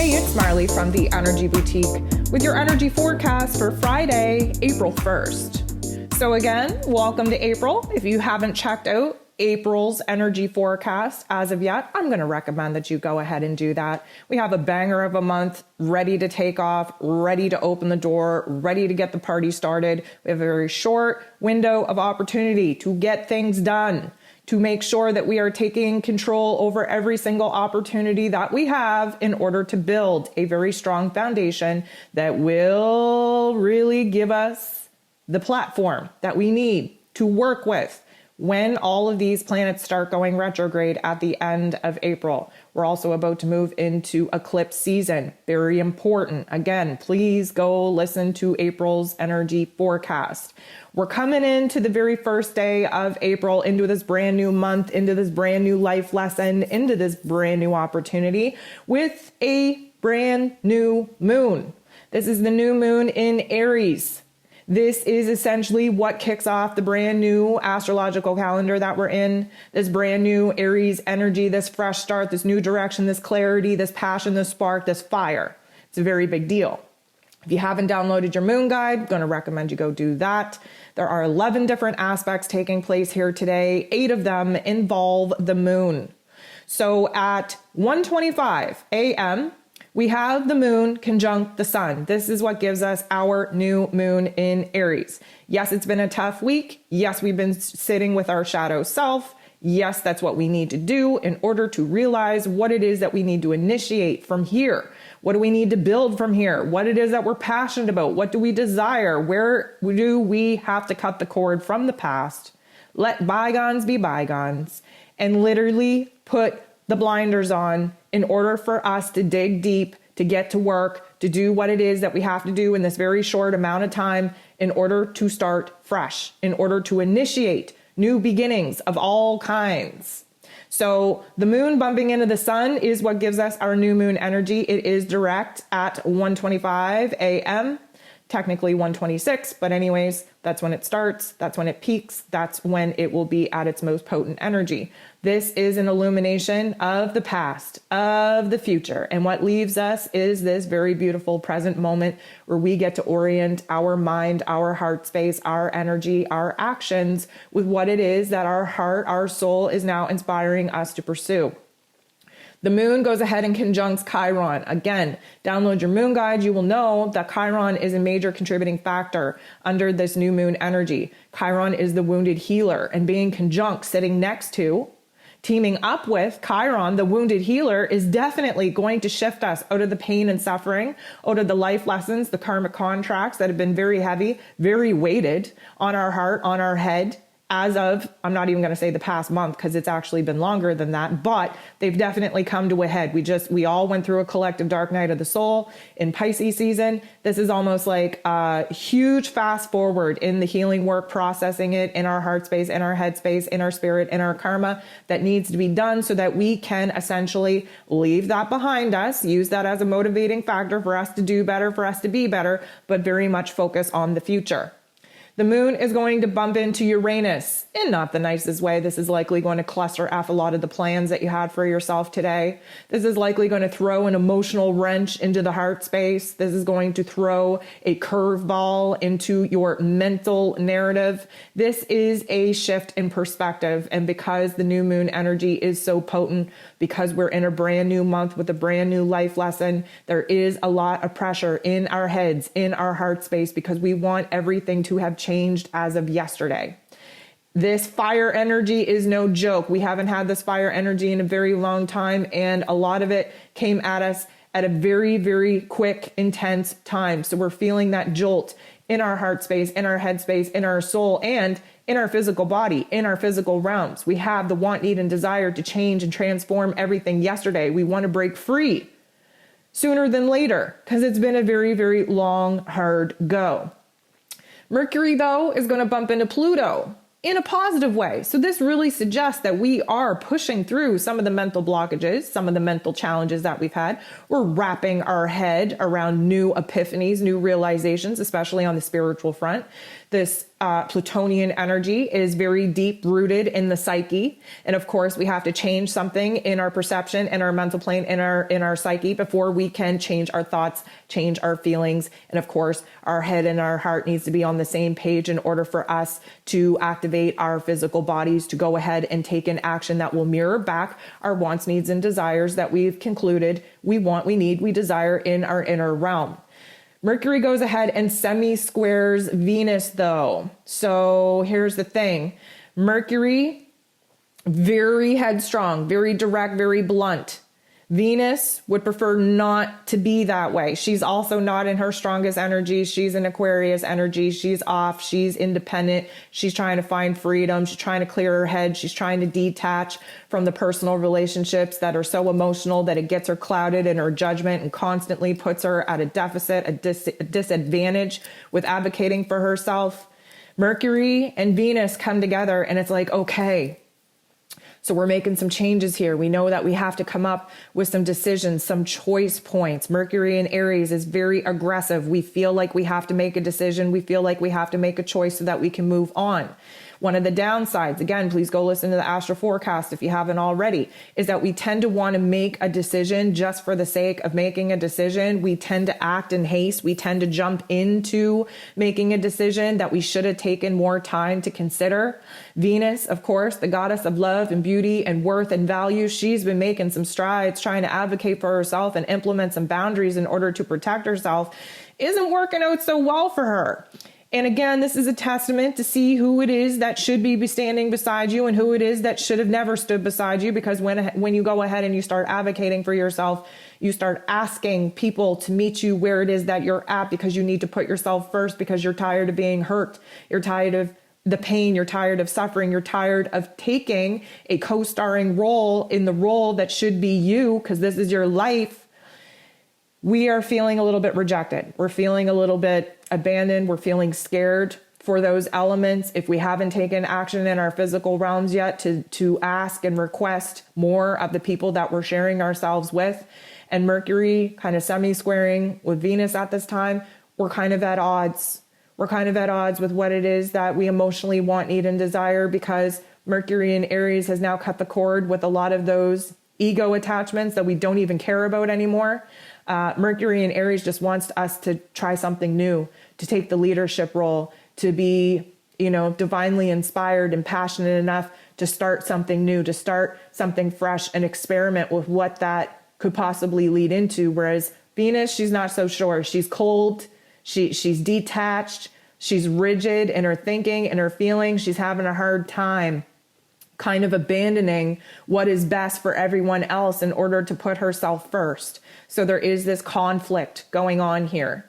Hey, it's Marley from the Energy Boutique with your energy forecast for Friday, April 1st. So again, welcome to April. If you haven't checked out April's energy forecast as of yet, I'm going to recommend that you go ahead and do that. We have a banger of a month ready to take off, ready to open the door, ready to get the party started. We have a very short window of opportunity to get things done, to make sure that we are taking control over every single opportunity that we have in order to build a very strong foundation that will really give us the platform that we need to work with when all of these planets start going retrograde at the end of April. We're also about to move into eclipse season. Very important. Again, please go listen to April's energy forecast. We're coming into the very first day of April, into this brand new month, into this brand new life lesson, into this brand new opportunity with a brand new moon. This is the new moon in Aries. This is essentially what kicks off the brand new astrological calendar that we're in, this brand new Aries energy, this fresh start, this new direction, this clarity, this passion, this spark, this fire. It's a very big deal. If you haven't downloaded your moon guide, I'm going to recommend you go do that. There are 11 different aspects taking place here today. 8 of them involve the moon. So at 1:25 a.m., we have the moon conjunct the sun. This is what gives us our new moon in Aries. Yes, it's been a tough week. Yes, we've been sitting with our shadow self. Yes, that's what we need to do in order to realize what it is that we need to initiate from here. What do we need to build from here? What it is that we're passionate about? What do we desire? Where do we have to cut the cord from the past? Let bygones be bygones and literally put the blinders on in order for us to dig deep, to get to work, to do what it is that we have to do in this very short amount of time in order to start fresh, in order to initiate new beginnings of all kinds. So the moon bumping into the sun is what gives us our new moon energy. It is direct at 1:25 a.m., technically 1:26, but anyways, that's when it starts, that's when it peaks, that's when it will be at its most potent energy. This is an illumination of the past, of the future, and what leaves us is this very beautiful present moment where we get to orient our mind, our heart space, our energy, our actions with what it is that our heart, our soul is now inspiring us to pursue. The moon goes ahead and conjuncts Chiron. Again, download your moon guide. You will know that Chiron is a major contributing factor under this new moon energy. Chiron is the wounded healer, and being conjunct, sitting next to, teaming up with Chiron, the wounded healer, is definitely going to shift us out of the pain and suffering, out of the life lessons, the karmic contracts that have been very heavy, very weighted on our heart, on our head. As of, I'm not even going to say the past month because it's actually been longer than that, but they've definitely come to a head. We all went through a collective dark night of the soul in Pisces season. This is almost like a huge fast forward in the healing work, processing it in our heart space, in our head space, in our spirit, in our karma that needs to be done so that we can essentially leave that behind us, use that as a motivating factor for us to do better, for us to be better, but very much focus on the future. The moon is going to bump into Uranus in not the nicest way. This is likely going to cluster off a lot of the plans that you had for yourself today. This is likely going to throw an emotional wrench into the heart space. This is going to throw a curveball into your mental narrative. This is a shift in perspective. And because the new moon energy is so potent, because we're in a brand new month with a brand new life lesson, there is a lot of pressure in our heads, in our heart space, because we want everything to have changed as of yesterday. This fire energy is no joke. We haven't had this fire energy in a very long time, and a lot of it came at us at a very, very quick, intense time. So we're feeling that jolt in our heart space, in our head space, in our soul, and in our physical body, in our physical realms. We have the want, need, and desire to change and transform everything yesterday. We want to break free sooner than later because it's been a very, very long, hard go. Mercury, though, is going to bump into Pluto in a positive way. So this really suggests that we are pushing through some of the mental blockages, some of the mental challenges that we've had. We're wrapping our head around new epiphanies, new realizations, especially on the spiritual front. This Plutonian energy is very deep rooted in the psyche. And of course, we have to change something in our perception and our mental plane, in our psyche, before we can change our thoughts, change our feelings. And of course, our head and our heart needs to be on the same page in order for us to activate our physical bodies to go ahead and take an action that will mirror back our wants, needs, and desires that we've concluded we want, we need, we desire in our inner realm. Mercury goes ahead and semi-squares Venus though. So here's the thing. Mercury, very headstrong, very direct, very blunt. Venus would prefer not to be that way. She's also not in her strongest energy. She's in Aquarius energy. She's off. She's independent. She's trying to find freedom. She's trying to clear her head. She's trying to detach from the personal relationships that are so emotional that it gets her clouded in her judgment and constantly puts her at a deficit, a disadvantage with advocating for herself. Mercury and Venus come together and it's like, okay, so we're making some changes here. We know that we have to come up with some decisions, some choice points. Mercury in Aries is very aggressive. We feel like we have to make a decision. We feel like we have to make a choice so that we can move on. One of the downsides, again, please go listen to the astro forecast if you haven't already, is that we tend to want to make a decision just for the sake of making a decision. We tend to act in haste. We tend to jump into making a decision that we should have taken more time to consider. Venus, of course, the goddess of love and beauty and worth and value, she's been making some strides trying to advocate for herself and implement some boundaries in order to protect herself. Isn't working out so well for her. And again, this is a testament to see who it is that should be standing beside you and who it is that should have never stood beside you. Because when you go ahead and you start advocating for yourself, you start asking people to meet you where it is that you're at, because you need to put yourself first, because you're tired of being hurt. You're tired of the pain. You're tired of suffering. You're tired of taking a co-starring role in the role that should be you, because this is your life. We are feeling a little bit rejected. We're feeling a little bit abandoned. We're feeling scared for those elements. If we haven't taken action in our physical realms yet to ask and request more of the people that we're sharing ourselves with, and Mercury kind of semi-squaring with Venus at this time, we're kind of at odds. We're kind of at odds with what it is that we emotionally want, need, and desire, because Mercury in Aries has now cut the cord with a lot of those ego attachments that we don't even care about anymore. Mercury in Aries just wants us to try something new, to take the leadership role, to be, divinely inspired and passionate enough to start something new, to start something fresh and experiment with what that could possibly lead into. Whereas Venus, she's not so sure. She's cold. She's detached. She's rigid in her thinking and her feelings. She's having a hard time kind of abandoning what is best for everyone else in order to put herself first. So there is this conflict going on here.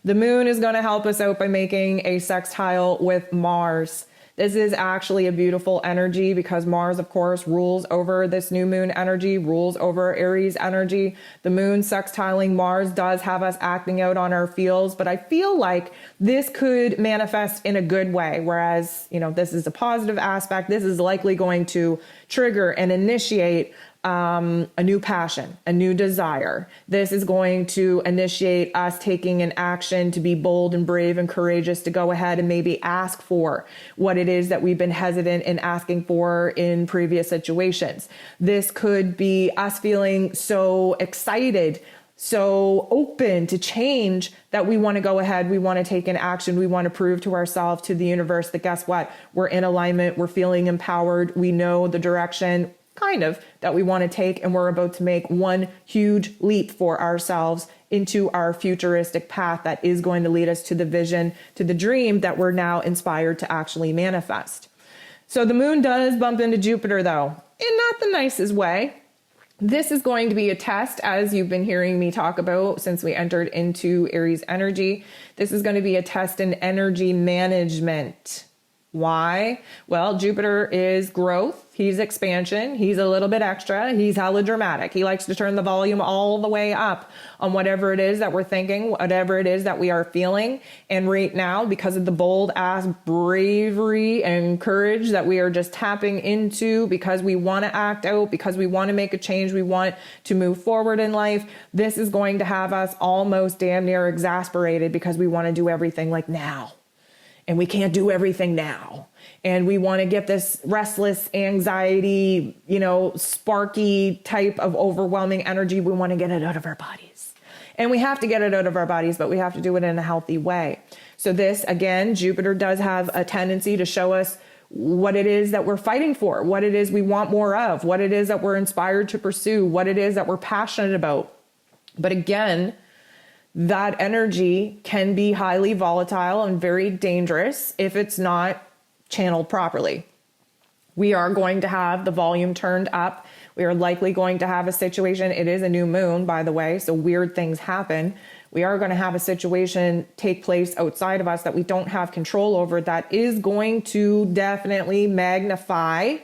The moon is going to help us out by making a sextile with Mars. This is actually a beautiful energy because Mars, of course, rules over this new moon energy, rules over Aries energy. The moon sextiling Mars does have us acting out on our feels, but I feel like this could manifest in a good way. Whereas, this is a positive aspect. This is likely going to trigger and initiate a new passion, a new desire. This is going to initiate us taking an action to be bold and brave and courageous, to go ahead and maybe ask for what it is that we've been hesitant in asking for in previous situations. This could be us feeling so excited, so open to change, that we want to go ahead, we want to take an action, we want to prove to ourselves, to the universe, that guess what? We're in alignment, we're feeling empowered, we know the direction that we want to take, and we're about to make one huge leap for ourselves into our futuristic path that is going to lead us to the vision, to the dream that we're now inspired to actually manifest. So the moon does bump into Jupiter though, in not the nicest way. This is going to be a test, as you've been hearing me talk about since we entered into Aries energy. This is going to be a test in energy management. Why? Well, Jupiter is growth. He's expansion. He's a little bit extra. He's hella dramatic. He likes to turn the volume all the way up on whatever it is that we're thinking, whatever it is that we are feeling. And right now, because of the bold ass bravery and courage that we are just tapping into, because we want to act out, because we want to make a change, we want to move forward in life, this is going to have us almost damn near exasperated because we want to do everything like now. and we can't do everything now. And we want to get this restless anxiety, sparky type of overwhelming energy. We want to get it out of our bodies. And we have to get it out of our bodies, but we have to do it in a healthy way. So this, again, Jupiter does have a tendency to show us what it is that we're fighting for, what it is we want more of, what it is that we're inspired to pursue, what it is that we're passionate about. But again, that energy can be highly volatile and very dangerous if it's not channeled properly. We are going to have the volume turned up. We are likely going to have a situation. It is a new moon, by the way, so weird things happen. We are going to have a situation take place outside of us that we don't have control over that is going to definitely magnify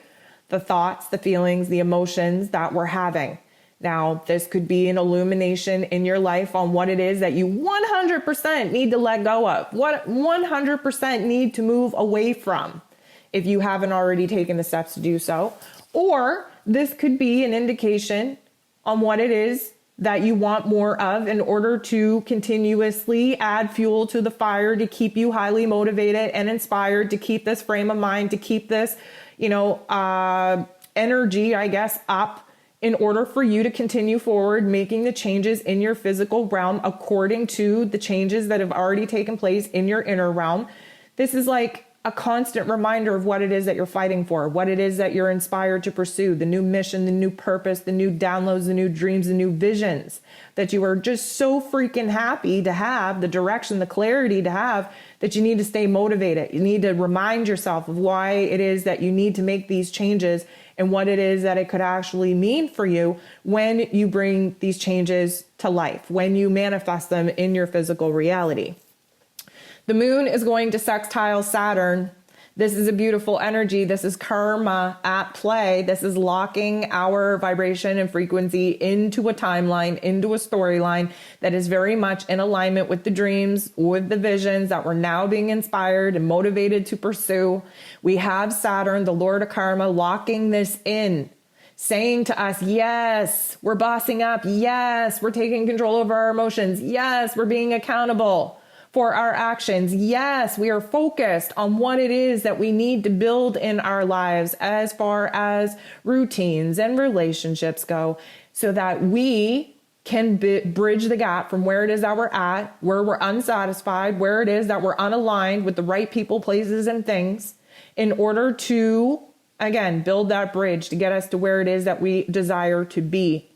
the thoughts, the feelings, the emotions that we're having. Now, this could be an illumination in your life on what it is that you 100% need to let go of, what 100% need to move away from if you haven't already taken the steps to do so. Or this could be an indication on what it is that you want more of in order to continuously add fuel to the fire to keep you highly motivated and inspired, to keep this frame of mind, to keep this, energy, I guess, up in order for you to continue forward, making the changes in your physical realm according to the changes that have already taken place in your inner realm. This is like a constant reminder of what it is that you're fighting for, what it is that you're inspired to pursue, the new mission, the new purpose, the new downloads, the new dreams, the new visions that you are just so freaking happy to have, the direction, the clarity to have, that you need to stay motivated. You need to remind yourself of why it is that you need to make these changes and what it is that it could actually mean for you when you bring these changes to life, when you manifest them in your physical reality. The moon is going to sextile Saturn. This is a beautiful energy. This is karma at play. This is locking our vibration and frequency into a timeline, into a storyline that is very much in alignment with the dreams, with the visions that we're now being inspired and motivated to pursue. We have Saturn, the Lord of Karma, locking this in, saying to us, yes, we're bossing up. Yes, we're taking control over our emotions. Yes, we're being accountable for our actions. Yes, we are focused on what it is that we need to build in our lives as far as routines and relationships go, so that we can bridge the gap from where it is that we're at, where we're unsatisfied, where it is that we're unaligned with the right people, places, and things, in order to, again, build that bridge to get us to where it is that we desire to be.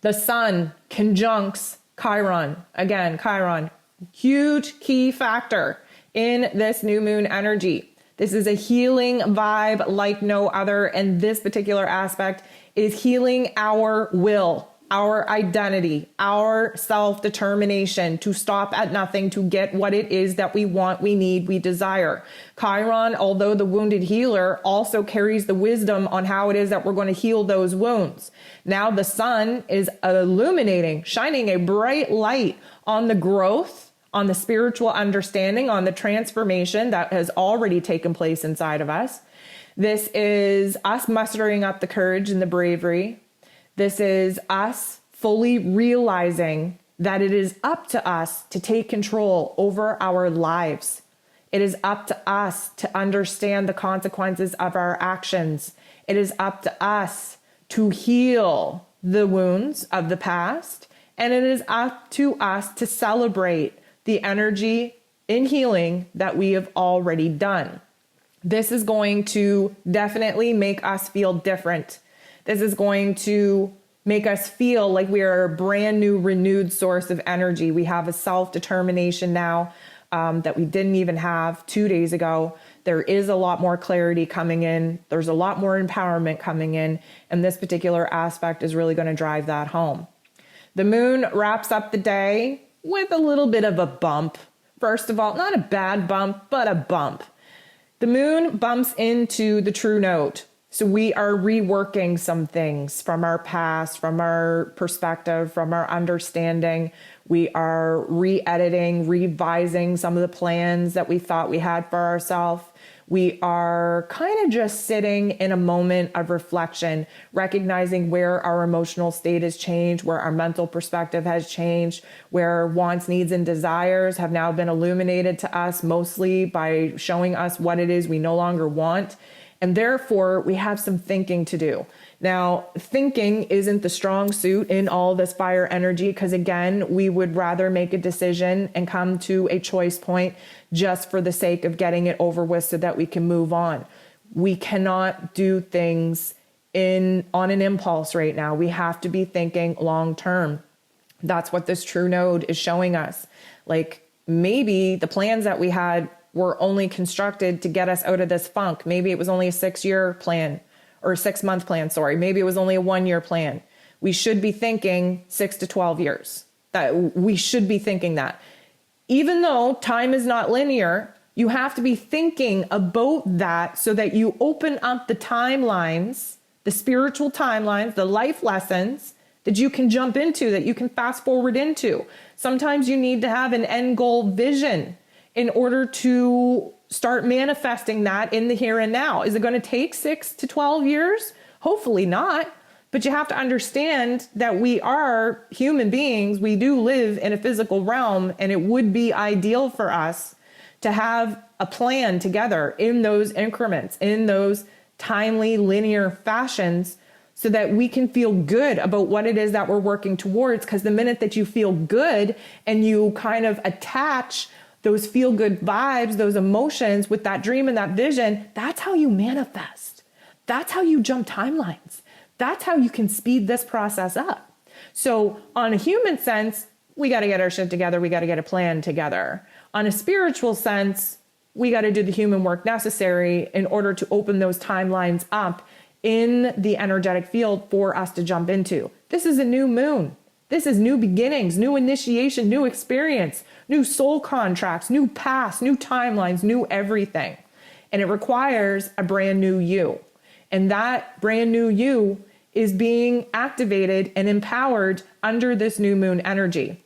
The sun conjuncts Chiron. Again, Chiron, huge key factor in this new moon energy. This is a healing vibe like no other. And this particular aspect is healing our will, our identity, our self-determination to stop at nothing, to get what it is that we want, we need, we desire. Chiron, although the wounded healer, also carries the wisdom on how it is that we're going to heal those wounds. Now the sun is illuminating, shining a bright light on the growth, on the spiritual understanding, on the transformation that has already taken place inside of us. This is us mustering up the courage and the bravery. This is us fully realizing that it is up to us to take control over our lives. It is up to us to understand the consequences of our actions. It is up to us to heal the wounds of the past. And it is up to us to celebrate the energy in healing that we have already done. This is going to definitely make us feel different. This is going to make us feel like we are a brand new, renewed source of energy. We have a self-determination now that we didn't even have 2 days ago. There is a lot more clarity coming in. There's a lot more empowerment coming in. And this particular aspect is really going to drive that home. The moon wraps up the day with a little bit of a bump. First of all, not a bad bump, but a bump. The moon bumps into the true note. So we are reworking some things from our past, from our perspective, from our understanding. We are re-editing, revising some of the plans that we thought we had for ourselves. We are kind of just sitting in a moment of reflection, recognizing where our emotional state has changed, where our mental perspective has changed, where wants, needs, and desires have now been illuminated to us, mostly by showing us what it is we no longer want. And therefore, we have some thinking to do. Now, thinking isn't the strong suit in all this fire energy, because again, we would rather make a decision and come to a choice point just for the sake of getting it over with so that we can move on. We cannot do things on an impulse right now. We have to be thinking long term. That's what this true node is showing us. Like, maybe the plans that we had were only constructed to get us out of this funk. Maybe it was only a 6-year plan. Or a 6-month plan, sorry. Maybe it was only a 1-year plan. We should be thinking 6 to 12 years. That we should be thinking that. Even though time is not linear, you have to be thinking about that so that you open up the timelines, the spiritual timelines, the life lessons that you can jump into, that you can fast forward into. Sometimes you need to have an end goal vision in order to start manifesting that in the here and now. Is it going to take 6 to 12 years? Hopefully not. But you have to understand that we are human beings. We do live in a physical realm, and it would be ideal for us to have a plan together in those increments, in those timely, linear fashions, so that we can feel good about what it is that we're working towards. Because the minute that you feel good and you kind of attach those feel-good vibes, those emotions with that dream and that vision, that's how you manifest. That's how you jump timelines. That's how you can speed this process up. So on a human sense, we got to get our shit together. We got to get a plan together. On a spiritual sense, we got to do the human work necessary in order to open those timelines up in the energetic field for us to jump into. This is a new moon. This is new beginnings, new initiation, new experience, new soul contracts, new past, new timelines, new everything. And it requires a brand new you. And that brand new you is being activated and empowered under this new moon energy.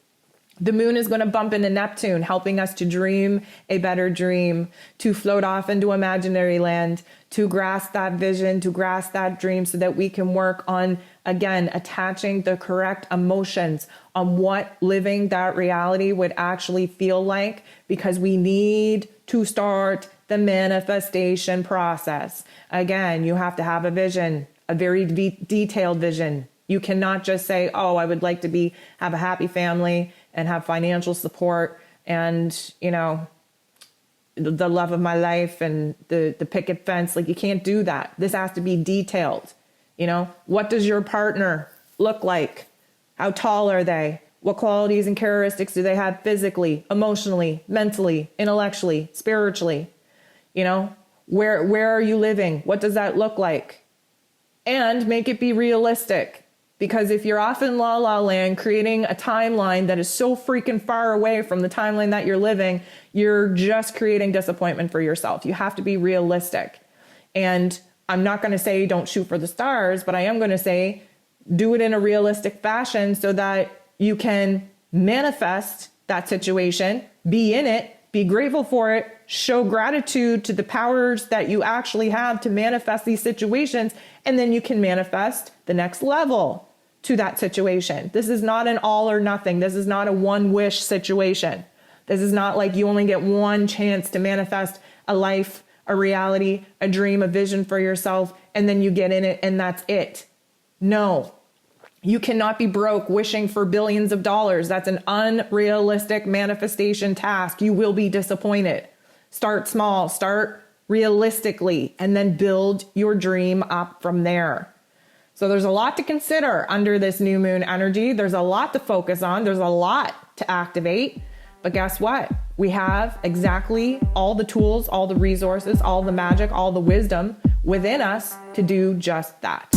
The moon is going to bump into Neptune, helping us to dream a better dream, to float off into imaginary land, to grasp that vision, to grasp that dream so that we can work on, again, attaching the correct emotions on what living that reality would actually feel like, because we need to start the manifestation process. Again, you have to have a vision, a very detailed vision. You cannot just say, oh, I would like to have a happy family and have financial support and, the love of my life and the picket fence. Like, you can't do that. This has to be detailed. What does your partner look like? How tall are they? What qualities and characteristics do they have physically, emotionally, mentally, intellectually, spiritually? Where are you living? What does that look like? And make it be realistic. Because if you're off in la la land creating a timeline that is so freaking far away from the timeline that you're living, you're just creating disappointment for yourself. You have to be realistic. And I'm not going to say don't shoot for the stars, but I am going to say do it in a realistic fashion so that you can manifest that situation, be in it, be grateful for it, show gratitude to the powers that you actually have to manifest these situations, and then you can manifest the next level to that situation. This is not an all or nothing. This is not a one wish situation. This is not like you only get one chance to manifest a life, a reality, a dream, a vision for yourself, and then you get in it and that's it. No, you cannot be broke wishing for billions of dollars. That's an unrealistic manifestation task. You will be disappointed. Start small, start realistically, and then build your dream up from there. So there's a lot to consider under this new moon energy. There's a lot to focus on. There's a lot to activate. But guess what? We have exactly all the tools, all the resources, all the magic, all the wisdom within us to do just that.